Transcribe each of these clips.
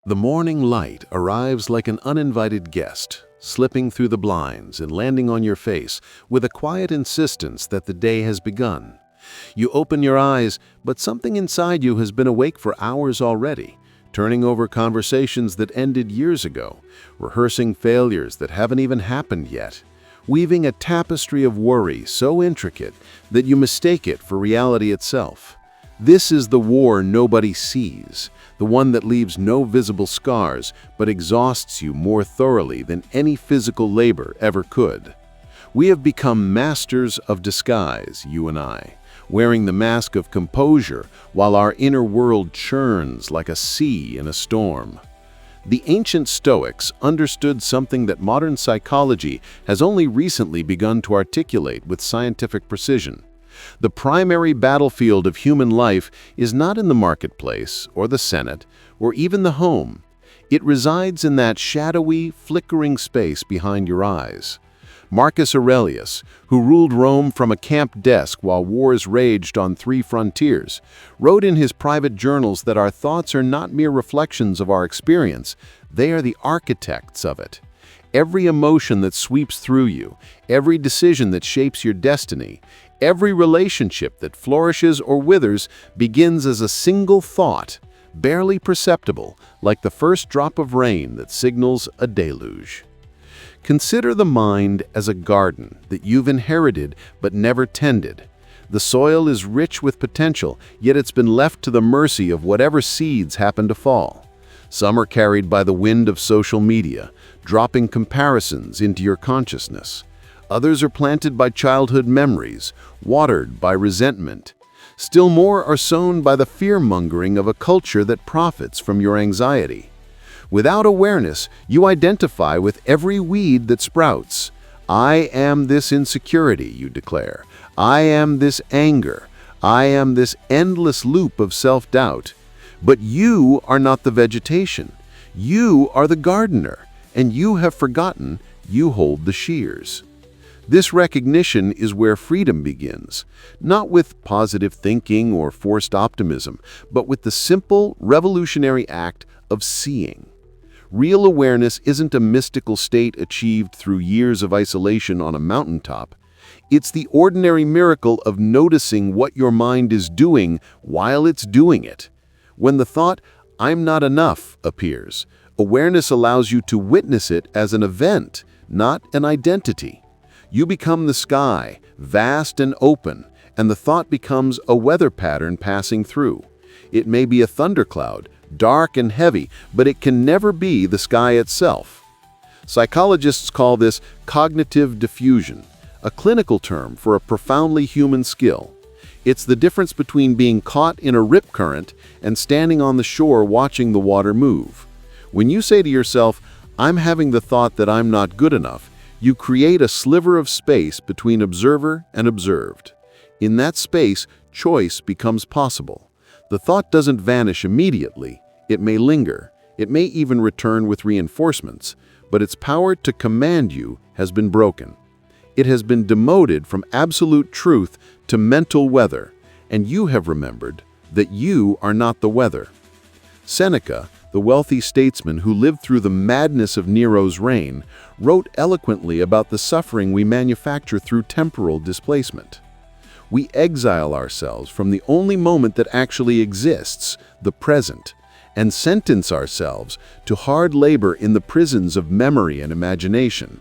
The morning light arrives like an uninvited guest, slipping through the blinds and landing on your face with a quiet insistence that the day has begun. You open your eyes, but something inside you has been awake for hours already, turning over conversations that ended years ago, rehearsing failures that haven't even happened yet, weaving a tapestry of worry so intricate that you mistake it for reality itself. This is the war nobody sees, the one that leaves no visible scars but exhausts you more thoroughly than any physical labor ever could. We have become masters of disguise, you and I, wearing the mask of composure while our inner world churns like a sea in a storm. The ancient Stoics understood something that modern psychology has only recently begun to articulate with scientific precision. The primary battlefield of human life is not in the marketplace or the Senate or even the home. It resides in that shadowy, flickering space behind your eyes. Marcus Aurelius, who ruled Rome from a camp desk while wars raged on 3 frontiers, wrote in his private journals that our thoughts are not mere reflections of our experience, they are the architects of it. Every emotion that sweeps through you, every decision that shapes your destiny, every relationship that flourishes or withers begins as a single thought, barely perceptible, like the first drop of rain that signals a deluge. Consider the mind as a garden that you've inherited but never tended. The soil is rich with potential, yet it's been left to the mercy of whatever seeds happen to fall. Some are carried by the wind of social media, dropping comparisons into your consciousness. Others are planted by childhood memories, watered by resentment. Still more are sown by the fear-mongering of a culture that profits from your anxiety. Without awareness, you identify with every weed that sprouts. I am this insecurity, you declare. I am this anger. I am this endless loop of self-doubt. But you are not the vegetation. You are the gardener, and you have forgotten you hold the shears. This recognition is where freedom begins, not with positive thinking or forced optimism, but with the simple, revolutionary act of seeing. Real awareness isn't a mystical state achieved through years of isolation on a mountaintop. It's the ordinary miracle of noticing what your mind is doing while it's doing it. When the thought, "I'm not enough," appears, awareness allows you to witness it as an event, not an identity. You become the sky, vast and open, and the thought becomes a weather pattern passing through. It may be a thundercloud, dark and heavy, but it can never be the sky itself. Psychologists call this cognitive diffusion, a clinical term for a profoundly human skill. It's the difference between being caught in a rip current and standing on the shore watching the water move. When you say to yourself, "I'm having the thought that I'm not good enough," you create a sliver of space between observer and observed. In that space, choice becomes possible. The thought doesn't vanish immediately. It may linger. It may even return with reinforcements, but its power to command you has been broken. It has been demoted from absolute truth to mental weather, and you have remembered that you are not the weather. Seneca, the wealthy statesman who lived through the madness of Nero's reign, wrote eloquently about the suffering we manufacture through temporal displacement. We exile ourselves from the only moment that actually exists, the present, and sentence ourselves to hard labor in the prisons of memory and imagination.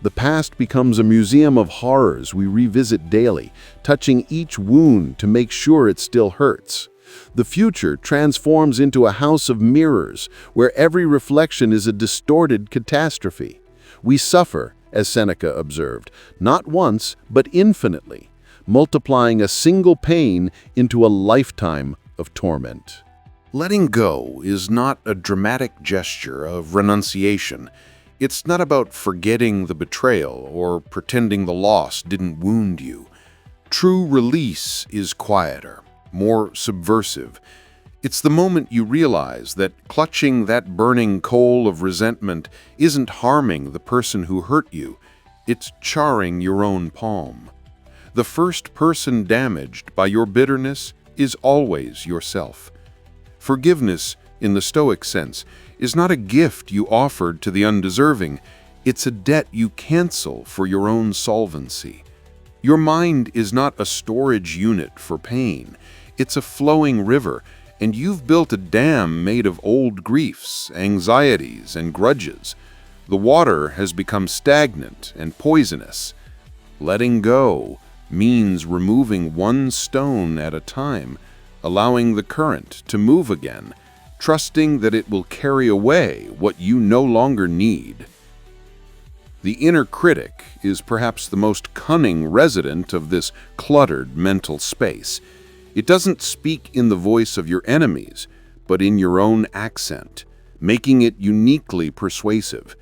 The past becomes a museum of horrors we revisit daily, touching each wound to make sure it still hurts. The future transforms into a house of mirrors where every reflection is a distorted catastrophe. We suffer, as Seneca observed, not once, but infinitely, multiplying a single pain into a lifetime of torment. Letting go is not a dramatic gesture of renunciation. It's not about forgetting the betrayal or pretending the loss didn't wound you. True release is quieter, more subversive. It's the moment you realize that clutching that burning coal of resentment isn't harming the person who hurt you, it's charring your own palm. The first person damaged by your bitterness is always yourself. Forgiveness in the Stoic sense, is not a gift you offered to the undeserving. It's a debt you cancel for your own solvency. Your mind is not a storage unit for pain. It's a flowing river, and you've built a dam made of old griefs, anxieties, and grudges. The water has become stagnant and poisonous. Letting go means removing one stone at a time, allowing the current to move again, trusting that it will carry away what you no longer need. The inner critic is perhaps the most cunning resident of this cluttered mental space. It doesn't speak in the voice of your enemies, but in your own accent, making it uniquely persuasive.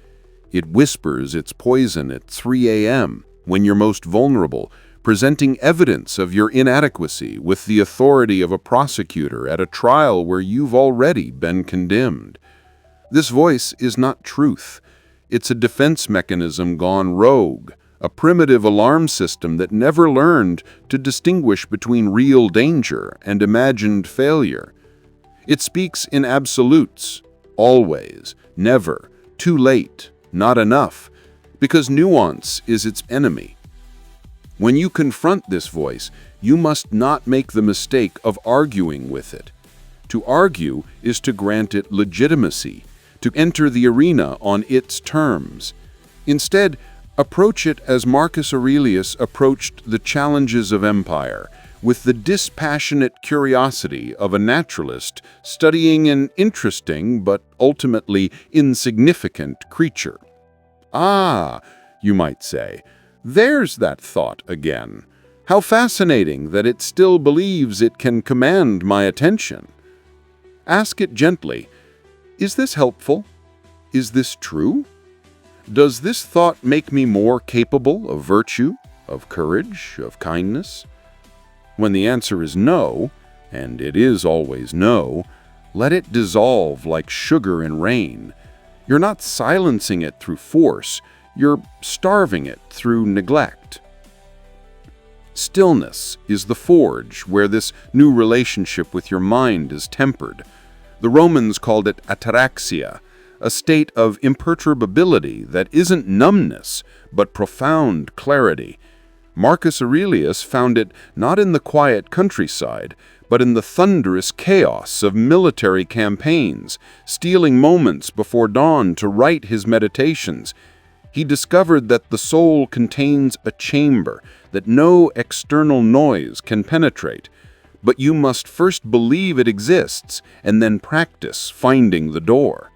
It whispers its poison at 3 a.m. when you're most vulnerable, presenting evidence of your inadequacy with the authority of a prosecutor at a trial where you've already been condemned. This voice is not truth. It's a defense mechanism gone rogue, a primitive alarm system that never learned to distinguish between real danger and imagined failure. It speaks in absolutes, always, never, too late, not enough, because nuance is its enemy. When you confront this voice, you must not make the mistake of arguing with it. To argue is to grant it legitimacy, to enter the arena on its terms. Instead, approach it as Marcus Aurelius approached the challenges of empire, with the dispassionate curiosity of a naturalist studying an interesting but ultimately insignificant creature. Ah, you might say, there's that thought again. How fascinating that it still believes it can command my attention. Ask it gently, is this helpful? Is this true? Does this thought make me more capable of virtue, of courage, of kindness? When the answer is no, and it is always no, let it dissolve like sugar in rain. You're not silencing it through force, you're starving it through neglect. Stillness is the forge where this new relationship with your mind is tempered. The Romans called it Ataraxia, a state of imperturbability that isn't numbness, but profound clarity. Marcus Aurelius found it not in the quiet countryside, but in the thunderous chaos of military campaigns, stealing moments before dawn to write his meditations. He discovered that the soul contains a chamber that no external noise can penetrate, but you must first believe it exists and then practice finding the door.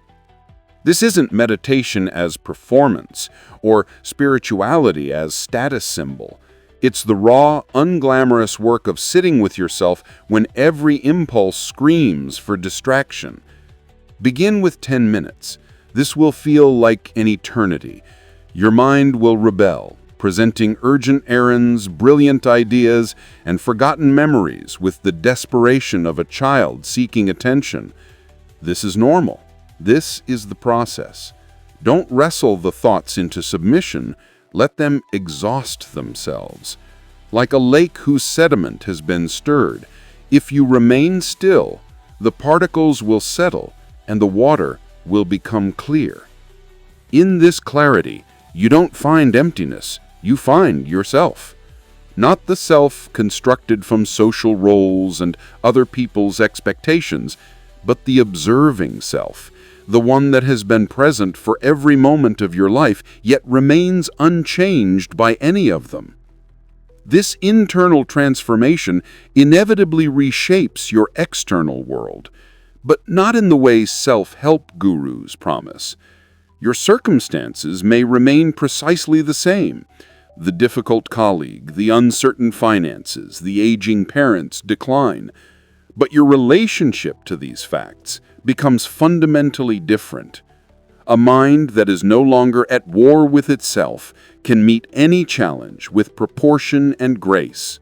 This isn't meditation as performance or spirituality as status symbol. It's the raw, unglamorous work of sitting with yourself when every impulse screams for distraction. Begin with 10 minutes. This will feel like an eternity. Your mind will rebel, presenting urgent errands, brilliant ideas, and forgotten memories with the desperation of a child seeking attention. This is normal. This is the process. Don't wrestle the thoughts into submission. Let them exhaust themselves. Like a lake whose sediment has been stirred, if you remain still, the particles will settle and the water will become clear. In this clarity, you don't find emptiness, you find yourself. Not the self constructed from social roles and other people's expectations, but the observing self, the one that has been present for every moment of your life, yet remains unchanged by any of them. This internal transformation inevitably reshapes your external world, but not in the way self-help gurus promise. Your circumstances may remain precisely the same. The difficult colleague, the uncertain finances, the aging parents' decline. But your relationship to these facts becomes fundamentally different. A mind that is no longer at war with itself can meet any challenge with proportion and grace.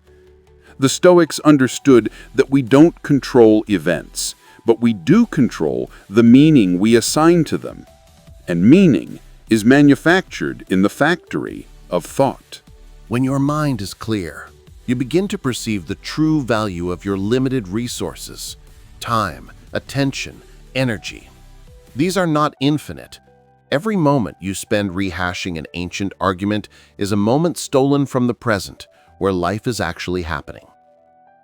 The Stoics understood that we don't control events, but we do control the meaning we assign to them. And meaning is manufactured in the factory of thought. When your mind is clear, you begin to perceive the true value of your limited resources, time, attention, energy. These are not infinite. Every moment you spend rehashing an ancient argument is a moment stolen from the present, where life is actually happening.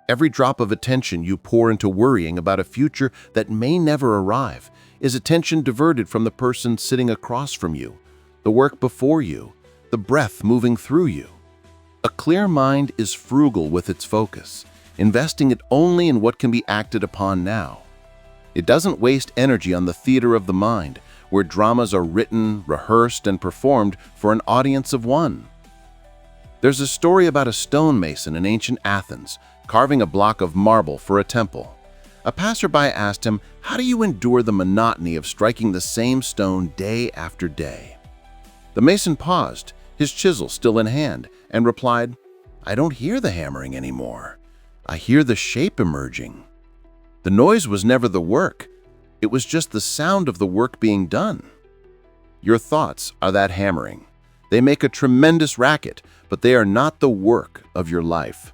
Every drop of attention you pour into worrying about a future that may never arrive is attention diverted from the person sitting across from you, the work before you, the breath moving through you. A clear mind is frugal with its focus, investing it only in what can be acted upon now. It doesn't waste energy on the theater of the mind, where dramas are written, rehearsed, and performed for an audience of one. There's a story about a stonemason in ancient Athens carving a block of marble for a temple. A passerby asked him, "How do you endure the monotony of striking the same stone day after day?" The mason paused, his chisel still in hand, and replied, "I don't hear the hammering anymore. I hear the shape emerging." The noise was never the work. It was just the sound of the work being done. Your thoughts are that hammering. They make a tremendous racket, but they are not the work of your life.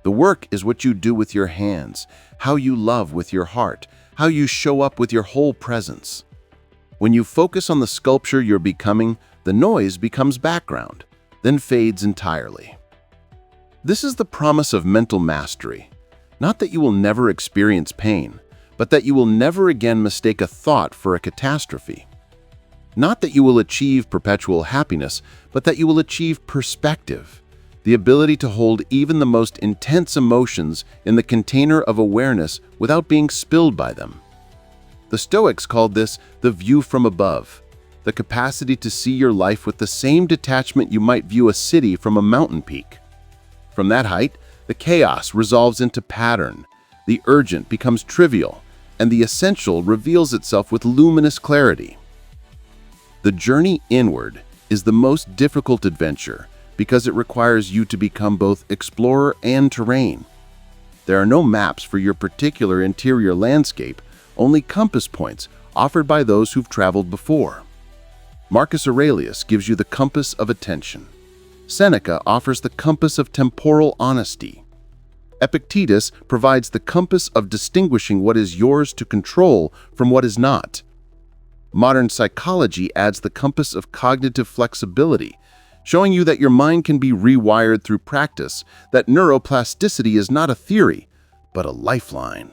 The work is what you do with your hands, how you love with your heart, how you show up with your whole presence. When you focus on the sculpture you're becoming, the noise becomes background, then fades entirely. This is the promise of mental mastery. Not that you will never experience pain, but that you will never again mistake a thought for a catastrophe. Not that you will achieve perpetual happiness, but that you will achieve perspective, the ability to hold even the most intense emotions in the container of awareness without being spilled by them. The Stoics called this the view from above, the capacity to see your life with the same detachment you might view a city from a mountain peak. From that height, the chaos resolves into pattern, the urgent becomes trivial, and the essential reveals itself with luminous clarity. The journey inward is the most difficult adventure because it requires you to become both explorer and terrain. There are no maps for your particular interior landscape, only compass points offered by those who've traveled before. Marcus Aurelius gives you the compass of attention. Seneca offers the compass of temporal honesty. Epictetus provides the compass of distinguishing what is yours to control from what is not. Modern psychology adds the compass of cognitive flexibility, showing you that your mind can be rewired through practice, that neuroplasticity is not a theory, but a lifeline.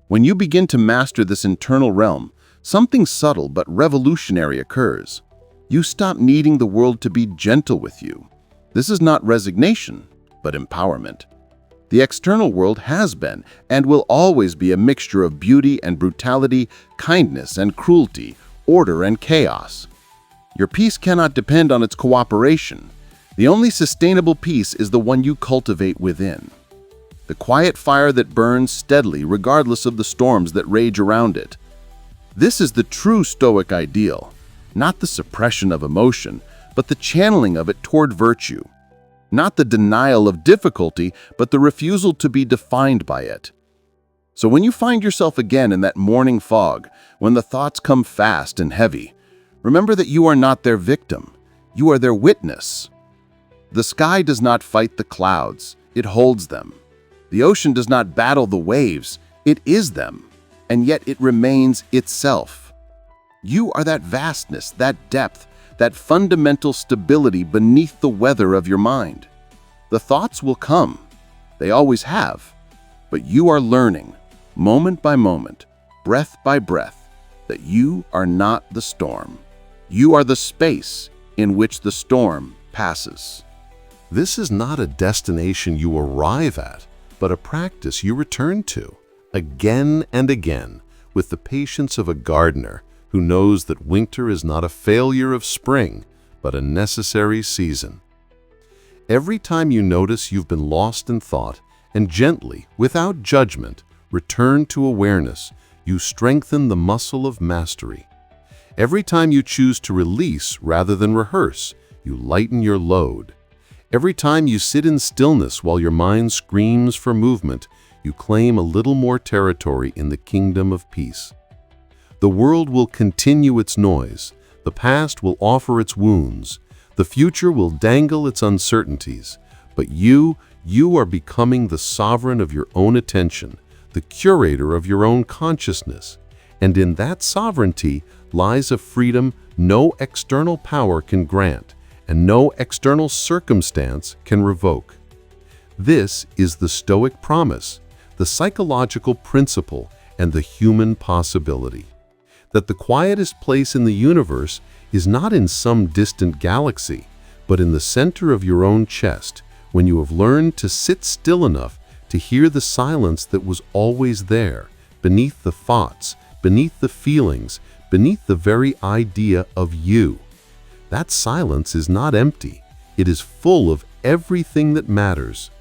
When you begin to master this internal realm, something subtle but revolutionary occurs. You stop needing the world to be gentle with you. This is not resignation, but empowerment. The external world has been and will always be a mixture of beauty and brutality, kindness and cruelty, order and chaos. Your peace cannot depend on its cooperation. The only sustainable peace is the one you cultivate within. The quiet fire that burns steadily regardless of the storms that rage around it. This is the true Stoic ideal, not the suppression of emotion, but the channeling of it toward virtue. Not the denial of difficulty, but the refusal to be defined by it. So when you find yourself again in that morning fog, when the thoughts come fast and heavy, remember that you are not their victim, you are their witness. The sky does not fight the clouds, it holds them. The ocean does not battle the waves, it is them, and yet it remains itself. You are that vastness, that depth, that fundamental stability beneath the weather of your mind. The thoughts will come, they always have, but you are learning, moment by moment, breath by breath, that you are not the storm. You are the space in which the storm passes. This is not a destination you arrive at, but a practice you return to, again and again, with the patience of a gardener who knows that winter is not a failure of spring, but a necessary season. Every time you notice you've been lost in thought, and gently, without judgment, return to awareness, you strengthen the muscle of mastery. Every time you choose to release rather than rehearse, you lighten your load. Every time you sit in stillness while your mind screams for movement, you claim a little more territory in the kingdom of peace. The world will continue its noise, the past will offer its wounds, the future will dangle its uncertainties, but you are becoming the sovereign of your own attention, the curator of your own consciousness, And in that sovereignty lies a freedom no external power can grant, and no external circumstance can revoke. This is the Stoic promise, the psychological principle, and the human possibility. That the quietest place in the universe is not in some distant galaxy, but in the center of your own chest, when you have learned to sit still enough to hear the silence that was always there, beneath the thoughts, beneath the feelings, beneath the very idea of you. That silence is not empty. It is full of everything that matters.